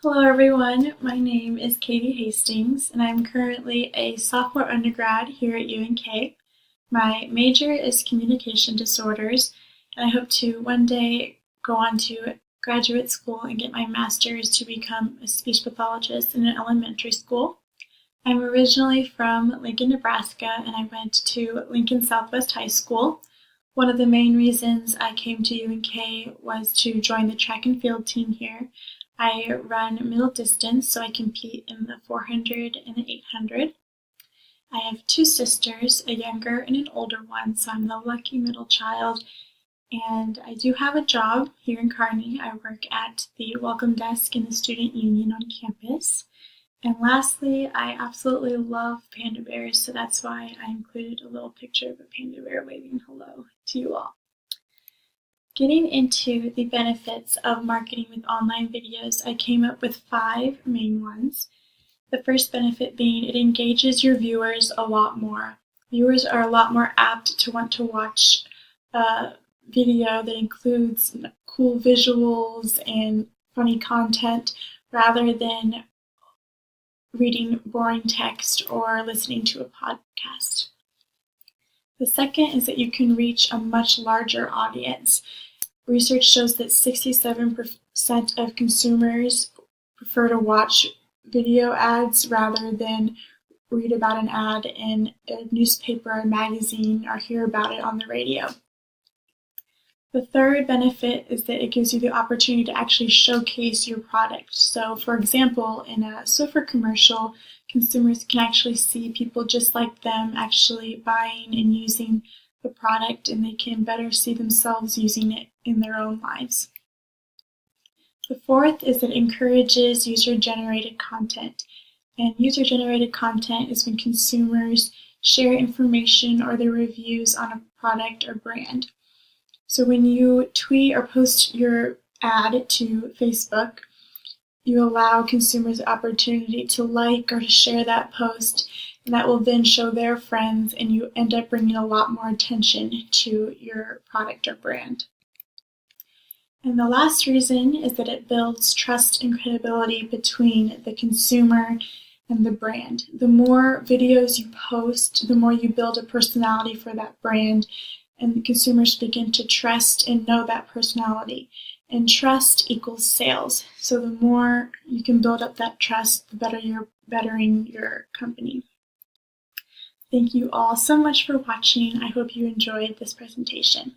Hello everyone, my name is Katie Hastings and I'm currently a sophomore undergrad here at UNK. My major is communication disorders and I hope to one day go on to graduate school and get my master's to become a speech pathologist in an elementary school. I'm originally from Lincoln, Nebraska, and I went to Lincoln Southwest High School. One of the main reasons I came to UNK was to join the track and field team here. I run middle distance, so I compete in the 400 and the 800. I have two sisters, a younger and an older one, so I'm the lucky middle child. And I do have a job here in Kearney. I work at the welcome desk in the student union on campus. And lastly, I absolutely love panda bears, so that's why I included a little picture of a panda bear waving hello to you all. Getting into the benefits of marketing with online videos, I came up with 5 main ones. The first benefit being it engages your viewers a lot more. Viewers are a lot more apt to want to watch a video that includes cool visuals and funny content rather than reading boring text or listening to a podcast. The second is that you can reach a much larger audience. Research shows that 67% of consumers prefer to watch video ads rather than read about an ad in a newspaper or magazine or hear about it on the radio. The third benefit is that it gives you the opportunity to actually showcase your product. So, for example, in a Swiffer commercial, consumers can actually see people just like them actually buying and using the product, and they can better see themselves using it in their own lives. The fourth is that it encourages user-generated content. And user-generated content is when consumers share information or their reviews on a product or brand. So when you tweet or post your ad to Facebook, you allow consumers the opportunity to like or to share that post, and that will then show their friends, and you end up bringing a lot more attention to your product or brand. And the last reason is that it builds trust and credibility between the consumer and the brand. The more videos you post, the more you build a personality for that brand, and the consumers begin to trust and know that personality. And trust equals sales. So the more you can build up that trust, the better you're bettering your company. Thank you all so much for watching. I hope you enjoyed this presentation.